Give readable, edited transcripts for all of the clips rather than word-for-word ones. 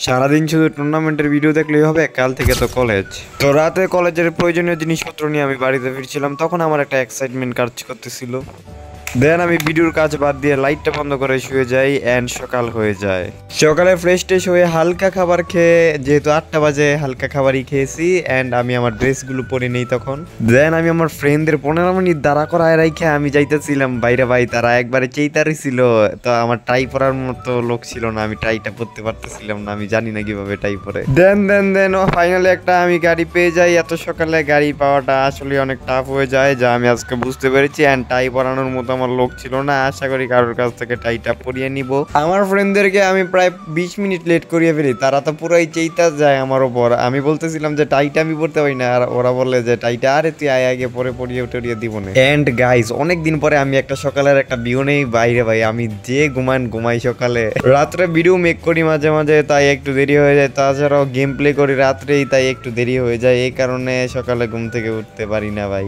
সারাদিন শুধু টুর্নামেন্টের ভিডিও দেখলেই হবে? কাল থেকে তো কলেজ। তো রাতে কলেজের প্রয়োজনীয় জিনিসপত্র নিয়ে আমি বাড়িতে ফিরছিলাম, তখন আমার একটা এক্সাইটমেন্ট কাজ করতেছিল। দেন আমি ভিডিওর কাজ বাদ দিয়ে লাইটটা বন্ধ করে শুয়ে যাই অ্যান্ড সকাল হয়ে যায়। সকালে ফ্রেশ ট্রেশ হয়ে হালকা খাবার খেয়ে, যেহেতু 8টা বাজে, হালকা খাবারই খেয়েছি অ্যান্ড আমি আমার ড্রেসগুলো পরে নেই তখন। দেন আমি আমার ফ্রেন্ডদের 15 মিনিট দাঁড়া করায় রাইখে আমি যাইতেছিলাম বাইরে। ভাই তারা একবারে চেইতারি ছিল, তো আমার টাই পরার মতো লোক ছিল না, আমি টাইটা পরতে পারতেছিলাম না, আমি জানি না কিভাবে টাই পরে। দেন ফাইনালি একটা আমি গাড়ি পেয়ে যাই। এত সকালে গাড়ি পাওয়াটা আসলে অনেক টাফ হয়ে যায়, যা আমি আজকে বুঝতে পেরেছি। অ্যান্ড টাই পরানোর মতো আমার লোক ছিল না। আশা করি কারোর কাছ থেকে টাইটা পরিয়ে নিব। আমার ফ্রেন্ডদেরকে আমি প্রায় 20 মিনিট লেট করিয়ে ফেলি, তারা তো পুরাই চেইতা যায় আমার ওপর। আমি বলতেছিলাম যে টাইটা আমি পরতে পারি না, আর ওরা বললে যে টাইটা আরে তুই আয় আগে পরে পরিয়ে টরিয়ে দিব না। এন্ড গাইস, অনেকদিন পরে আমি একটা সকালের একটা ভিউ নেই বাইরে। ভাই আমি যে ঘুমাই সকালে, রাত্রে ভিডিও মেক করি মাঝে মাঝে, তাই একটু দেরি হয়ে যায়। তাছাড়াও গেম প্লে করি রাত্রেই, তাই একটু দেরি হয়ে যায়। এই কারণে সকালে ঘুম থেকে উঠতে পারি না ভাই।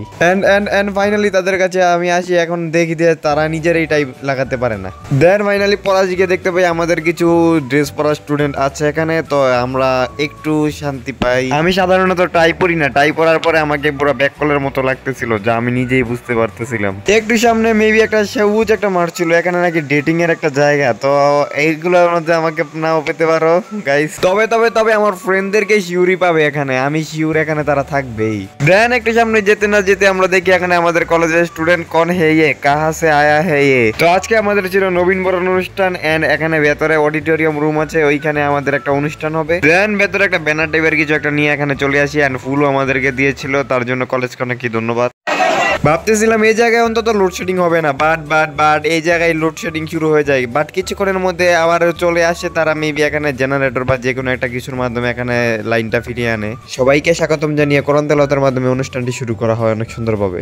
এন্ড ফাইনালি তাদের কাছে আমি আসি, এখন দেখি যে তারা নিজেরাই টাই লাগাতে পারে না। দেন ফাইনালি পড়াশিকে দেখতে পাই আমাদের কিছু ড্রেস পরা স্টুডেন্ট আছে এখানে, তো আমরা একটু শান্তি পাই। আমি সাধারণত টাই পরি না, টাই পরার পরে আমাকে পুরো ব্যাককলের মতো লাগতেছিল, যা আমি নিজেই বুঝতে পারতেছিলাম। একটু সামনে মেবি একটা সবুজ একটা মাঠ ছিল, এখানে নাকি ডেটিং এর একটা জায়গা, তো এইগুলোর মধ্যে আমাকে নাও পেতে পারো গাইস। তবে আমার ফ্রেন্ডদেরকে শিউরি পাবে এখানে, আমি শিউর এখানে তারা থাকবেই। দেন একটু সামনে যেতে না যেতে আমরা দেখি এখানে আমাদের কলেজের স্টুডেন্ট কোন হে ইয়ে, কাহা সে আয়া হে ইয়ে। তো আজকে আমাদের ছিল নবীন বরণ অনুষ্ঠান এন্ড এখানে ভেতরে অডিটোরিয়াম রুম আছে, ওইখানে আমাদের একটা অনুষ্ঠান হবে। দেন ভেতরে একটা ব্যানার টাইপের কিছু একটা নিয়ে এখানে চলে আসি এন্ড ফুলও আমাদেরকে দিয়েছিল, তার জন্য কলেজকে অনেক ধন্যবাদ। ভাবতেছিলাম এই জায়গায় অন্তত লোডশেডিং হবে না, বাট এই জায়গায় লোডশেডিং শুরু হয়ে যায়। বাট কিছুক্ষণের মধ্যে আবার চলে আসে তারা, মেবি এখানে জেনারেটর বা যে কোনো একটা কিছুর মাধ্যমে এখানে লাইনটা ফিরিয়ে আনে। সবাইকে স্বাগতম জানিয়ে কোরআন তেলাওয়াতের মাধ্যমে অনুষ্ঠানটি শুরু করা হয় অনেক সুন্দরভাবে।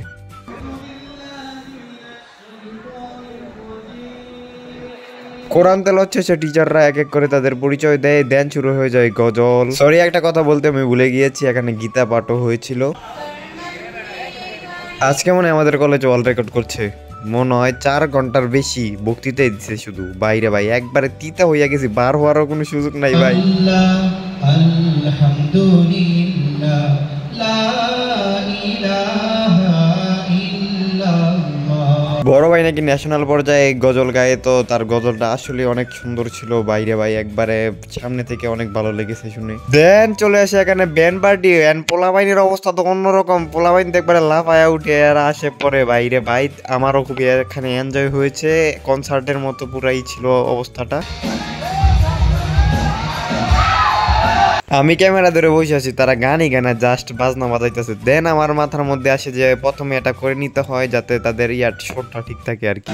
কোরআন তেলাওয়াত শেষে টিচাররা এক এক করে তাদের পরিচয় দেয়, দেন শুরু হয়ে যায় গজল। সরি, একটা কথা বলতে আমি ভুলে গিয়েছি, এখানে গীতা পাঠও হয়েছিল। আজকে মনে হয় আমাদের কলেজ ওয়ার্ল্ড রেকর্ড করছে, মনে হয় 4 ঘন্টার বেশি বক্তৃতাই দিচ্ছে শুধু বাইরে। ভাই একবারে তিতা হইয়া গেছি, বার হওয়ারও কোনো সুযোগ নাই ভাই। আলহামদুলিল্লাহ লা ইলাহা ইল্লাল্লাহ। বড় ভাই নাকি ন্যাশনাল পর্যায়ে গজল গায়ে, তো তার গজলটা আসলে অনেক সুন্দর ছিল বাইরে। ভাই একবারে সামনে থেকে অনেক ভালো লেগেছে শুনে। দেন চলে আসে এখানে ব্যান্ড পার্টি এন্ড পোলাবাইনের অবস্থা তো অন্যরকম। পোলাবাইন একবারে লাফায়া উঠে এরা আসে পরে বাইরে। ভাই আমারও খুবই এখানে এনজয় হয়েছে, কনসার্টের মতো পুরাই ছিল অবস্থাটা। আমি ক্যামেরা ধরে বসে আছি, তারা গানই গানা জাস্ট বাজনা বাজাইতেছে। দেন আমার মাথার মধ্যে আসে যে প্রথমে এটা করে নিতে হয় যাতে তাদের শোটা ঠিক থাকে আর কি।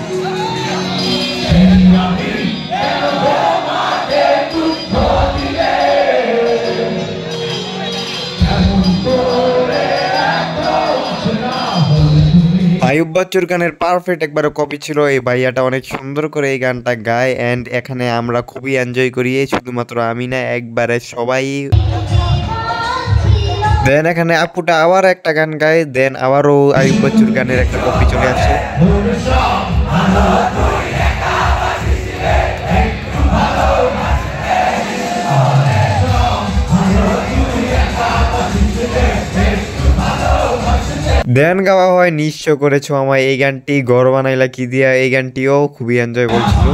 আয়ুব বাচ্চুর গানের পারফেক্ট একবারে কপি ছিল। এই ভাইয়াটা অনেক সুন্দর করে এই গানটা গায় এন্ড এখানে আমরা খুবই এনজয় করি, শুধুমাত্র আমি না, একবারে সবাই। দেন এখানে আপুটা আবার একটা গান গায়, দেন আবারও আয়ুব বাচ্চুর গানের একটা কপি চলে আসে। দেন গাওয়া হয় নিঃস্ব করেছো আমায়, এই গানটি ঘর বানাইলা কি দিয়া, এই গানটিও খুবই এনজয় বলছিল।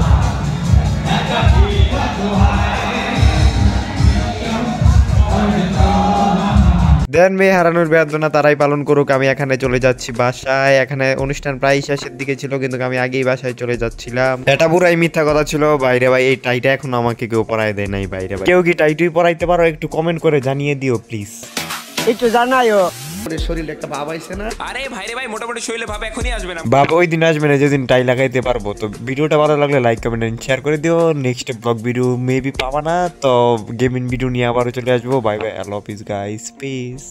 দেন মেয়ে হারানোর বেদনা তারাই পালন করুক, আমি এখানে চলে যাচ্ছি বাসায়। এখানে অনুষ্ঠান প্রায় শেষের দিকে ছিল, কিন্তু আমি আগেই বাসায় চলে যাচ্ছিলাম। এটা পুরাই মিথ্যা কথা ছিল বাইরে। ভাই এই টাইটা এখন আমাকে কেউ পরাই দেয় নাই বাইরে। কেউ কি টাইটুই পরাইতে পারো? একটু কমেন্ট করে জানিয়ে দিও প্লিজ, একটু জানাইও। শরীরে একটা ভাব আইছে না? আরে ভাই রে ভাই, মোটামুটি শরীরে ভাব এখনই আসবে না, ভাব ওই দিন আসবে না যেদিন টাই লাগাইতে পারবো। তো ভিডিওটা ভালো লাগলে লাইক কমেন্ট এন্ড শেয়ার করে দিও। নেক্সট ব্লগ ভিডিও মেবি পাবা না, তো গেমিং ভিডিও নিয়ে আবারও চলে আসবো। বাই বাই, আল্লাহ হাফিজ গাইস, পিস।